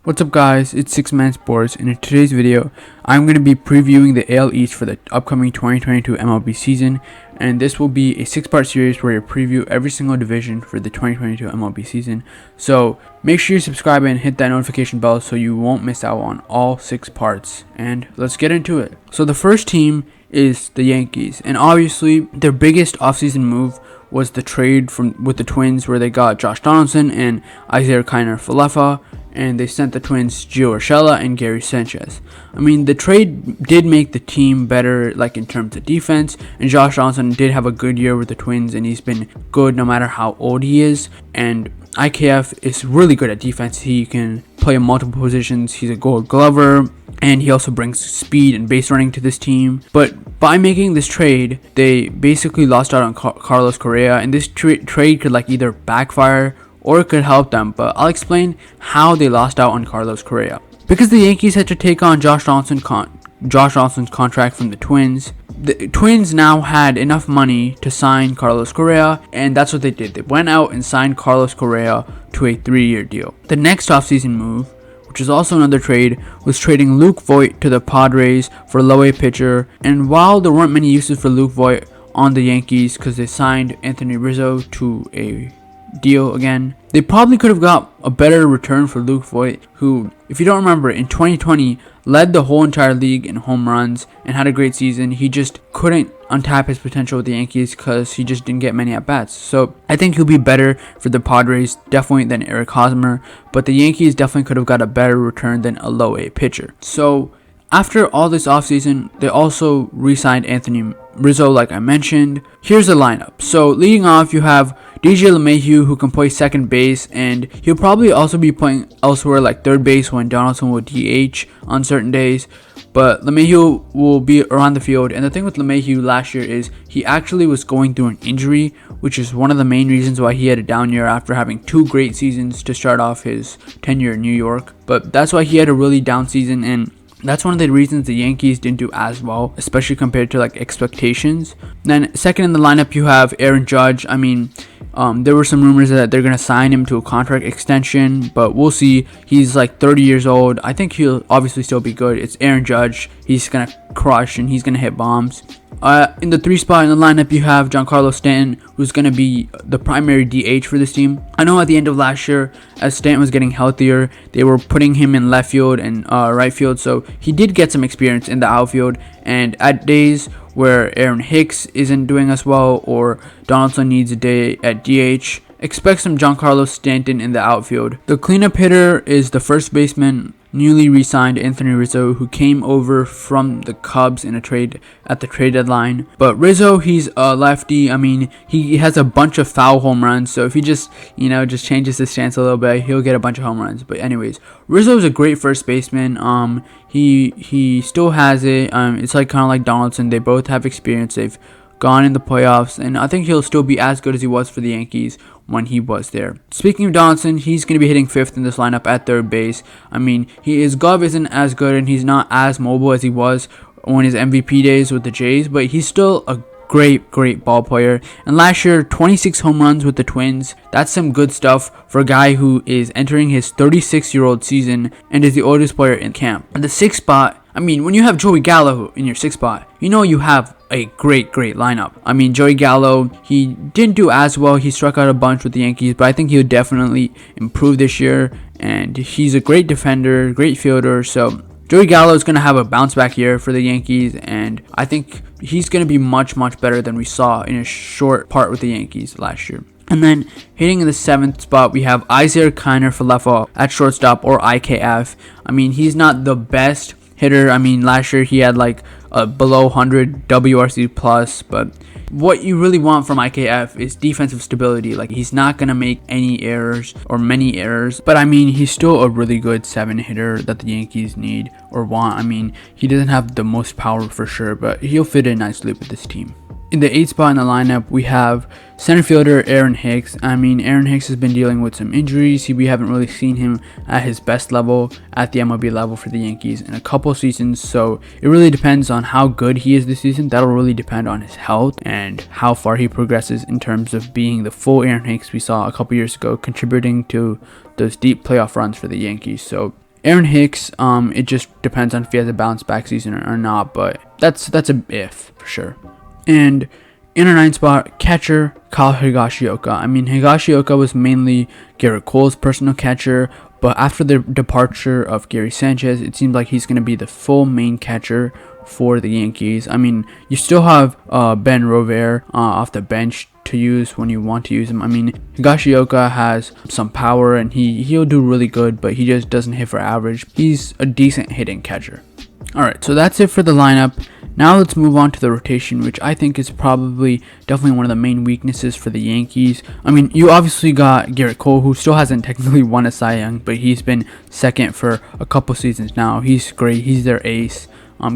What's up guys, it's 6Man Sports, and in today's video, I'm going to be previewing the AL East for the upcoming 2022 MLB season, and this will be a 6-part series where I preview every single division for the 2022 MLB season. So make sure you subscribe and hit that notification bell so you won't miss out on all 6 parts, and let's get into it. So the first team is the Yankees, and obviously their biggest offseason move was the trade with the Twins, where they got Josh Donaldson and Isaiah Kiner-Falefa, and they sent the Twins Gio Urshela and Gary Sanchez. I mean, the trade did make the team better, like in terms of defense, and Josh Donaldson did have a good year with the Twins, and he's been good no matter how old he is. And IKF is really good at defense. He can play in multiple positions. He's a Gold Glover, and he also brings speed and base running to this team. But by making this trade, they basically lost out on Carlos Correa, and this trade could either backfire or it could help them, but I'll explain how they lost out on Carlos Correa. Because the Yankees had to take on Josh Donaldson's contract from the Twins, the Twins now had enough money to sign Carlos Correa, and that's what they did. They went out and signed Carlos Correa to a 3-year deal. The next offseason move, which is also another trade, was trading Luke Voit to the Padres for a low-A pitcher, and while there weren't many uses for Luke Voit on the Yankees because they signed Anthony Rizzo to a deal again, they probably could have got a better return for Luke Voit, who, if you don't remember, in 2020 led the whole entire league in home runs and had a great season. He just couldn't untap his potential with the Yankees because he just didn't get many at bats. So I think he'll be better for the Padres definitely than Eric Hosmer, but the Yankees definitely could have got a better return than a low-A pitcher. So after all this offseason, they also re-signed Anthony Rizzo, like I mentioned. Here's the lineup. So leading off, you have DJ LeMahieu, who can play second base, and he'll probably also be playing elsewhere like third base when Donaldson will DH on certain days. But LeMahieu will be around the field, and the thing with LeMahieu last year is he actually was going through an injury, which is one of the main reasons why he had a down year after having 2 great seasons to start off his tenure in New York. But that's why he had a really down season, and that's one of the reasons the Yankees didn't do as well, especially compared to expectations. Then second in the lineup, you have Aaron Judge. I mean, there were some rumors that they're going to sign him to a contract extension, but we'll see. He's 30 years old. I think he'll obviously still be good. It's Aaron Judge. He's going to crush and he's going to hit bombs. In the 3 spot in the lineup, you have Giancarlo Stanton, who's going to be the primary DH for this team. I know at the end of last year, as Stanton was getting healthier, they were putting him in left field and right field, so he did get some experience in the outfield. And at days where Aaron Hicks isn't doing as well or Donaldson needs a day at DH, expect some Giancarlo Stanton in the outfield. The cleanup hitter is the first baseman, newly re-signed Anthony Rizzo, who came over from the Cubs in a trade at the trade deadline. But Rizzo, he's a lefty. I mean, he has a bunch of foul home runs, so if he just changes his stance a little bit, he'll get a bunch of home runs. But anyways, Rizzo is a great first baseman. He still has it. It's kind of like Donaldson. They both have experience. They've gone in the playoffs, and I think he'll still be as good as he was for the Yankees when he was there. Speaking of Donaldson, he's going to be hitting 5th in this lineup at third base. I mean, his glove isn't as good, and he's not as mobile as he was on his MVP days with the Jays, but he's still a great ball player. And last year, 26 home runs with the Twins. That's some good stuff for a guy who is entering his 36-year-old season and is the oldest player in camp. At the 6th spot, I mean, when you have Joey Gallo in your 6th spot, you have a great lineup. I mean, Joey Gallo, he didn't do as well. He struck out a bunch with the Yankees, but I think he'll definitely improve this year. And he's a great defender, great fielder. So Joey Gallo is going to have a bounce back year for the Yankees, and I think he's going to be much better than we saw in a short part with the Yankees last year. And then hitting in the 7th spot, we have Isaiah Kiner-Falefa at shortstop, or IKF. I mean, he's not the best hitter. I mean, last year he had a below 100 WRC plus, but what you really want from IKF is defensive stability. He's not going to make any errors or many errors, but I mean, he's still a really good 7 hitter that the Yankees need or want. I mean, he doesn't have the most power for sure, but he'll fit in nicely with this team. In the 8th spot in the lineup, we have center fielder Aaron Hicks. I mean, Aaron Hicks has been dealing with some injuries. We haven't really seen him at his best level at the MLB level for the Yankees in a couple seasons, so it really depends on how good he is this season. That'll really depend on his health and how far he progresses in terms of being the full Aaron Hicks we saw a couple years ago, contributing to those deep playoff runs for the Yankees. So Aaron Hicks, it just depends on if he has a bounce back season or not, but that's a if for sure. And in our 9th spot, catcher Kyle Higashioka. I mean, Higashioka was mainly Garrett Cole's personal catcher, but after the departure of Gary Sanchez, it seems like he's going to be the full main catcher for the Yankees. I mean, you still have Ben Rover off the bench to use when you want to use him. I mean, Higashioka has some power and he'll do really good, but he just doesn't hit for average. He's a decent hitting catcher. Alright, so that's it for the lineup. Now let's move on to the rotation, which I think is probably definitely one of the main weaknesses for the Yankees. I mean, you obviously got Garrett Cole, who still hasn't technically won a Cy Young, but he's been second for a couple seasons now. He's great. He's their ace.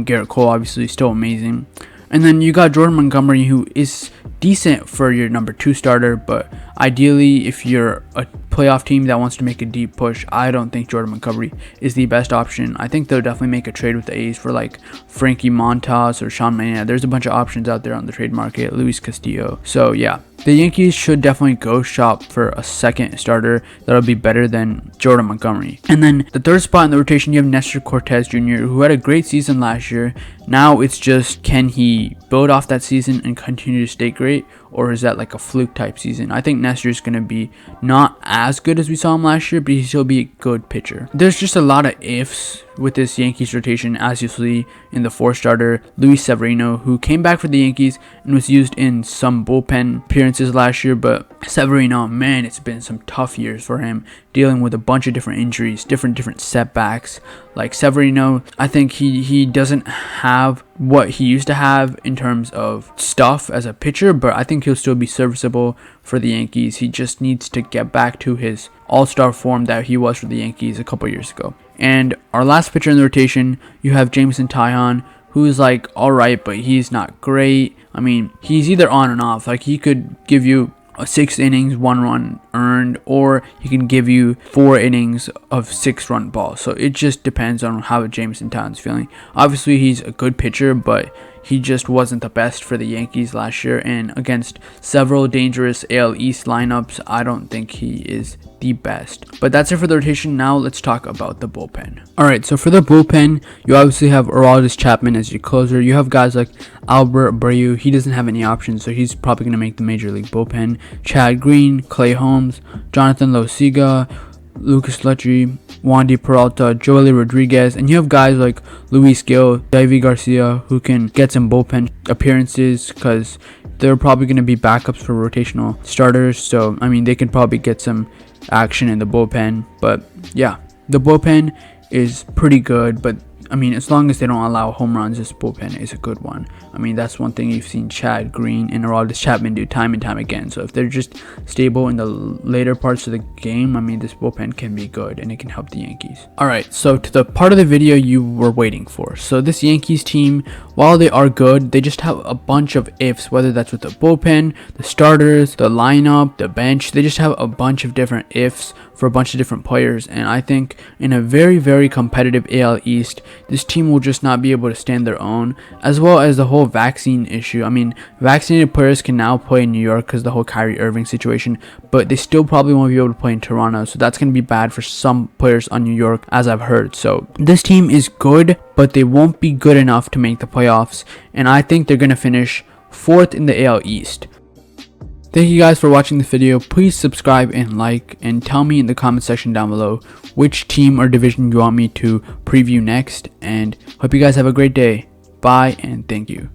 Garrett Cole obviously still amazing. And then you got Jordan Montgomery, who is decent for your number 2 starter, but ideally, if you're a playoff team that wants to make a deep push, I don't think Jordan Montgomery is the best option. I think they'll definitely make a trade with the A's for like Frankie Montas or Sean Mania. There's a bunch of options out there on the trade market, Luis Castillo. So yeah, the Yankees should definitely go shop for a second starter that'll be better than Jordan Montgomery. And then the 3rd spot in the rotation, you have Nestor Cortez Jr., who had a great season last year. Now it's just, can he build off that season and continue to stay great, or is that like a fluke type season? I think Nestor is going to be not as good as we saw him last year, but he'll still be a good pitcher. There's just a lot of ifs with this Yankees rotation, as you see in the 4th starter, Luis Severino, who came back for the Yankees and was used in some bullpen appearances last year. But Severino, man, it's been some tough years for him, dealing with a bunch of different injuries, different setbacks. Like Severino, I think he doesn't have what he used to have in terms of stuff as a pitcher, but I think he'll still be serviceable for the Yankees. He just needs to get back to his all-star form that he was for the Yankees a couple years ago. And our last pitcher in the rotation, you have Jameson Taillon, who's like alright, but he's not great. I mean, he's either on and off. Like, he could give you 6 innings, 1 run earned, or he can give you 4 innings of 6-run balls. So it just depends on how Jameson Taillon's feeling. Obviously, he's a good pitcher, but he just wasn't the best for the Yankees last year, and against several dangerous AL East lineups, I don't think he is the best. But that's it for the rotation. Now let's talk about the bullpen. Alright, so for the bullpen, you obviously have Aroldis Chapman as your closer. You have guys like Albert Abreu. He doesn't have any options, so he's probably going to make the Major League bullpen. Chad Green, Clay Holmes, Jonathan Loaiza, Lucas Luetge, Wandy Peralta, Joely Rodriguez, and you have guys like Luis Gil, Davy Garcia, who can get some bullpen appearances because they're probably going to be backups for rotational starters. So, I mean, they can probably get some action in the bullpen. But yeah, the bullpen is pretty good, but I mean, as long as they don't allow home runs, this bullpen is a good one. I mean, that's one thing you've seen Chad Green and Aroldis Chapman do time and time again. So if they're just stable in the later parts of the game, I mean, this bullpen can be good and it can help the Yankees. Alright, so to the part of the video you were waiting for. So this Yankees team, while they are good, they just have a bunch of ifs, whether that's with the bullpen, the starters, the lineup, the bench. They just have a bunch of different ifs for a bunch of different players, and I think in a very competitive AL East, this team will just not be able to stand their own, as well as the whole vaccine issue. I mean, vaccinated players can now play in New York because of the whole Kyrie Irving situation, but they still probably won't be able to play in Toronto, so that's going to be bad for some players on New York, as I've heard. So this team is good, but they won't be good enough to make the playoffs, and I think they're going to finish 4th in the AL East. Thank you guys for watching this video. Please subscribe and like, and tell me in the comment section down below which team or division you want me to preview next, and hope you guys have a great day. Bye and thank you.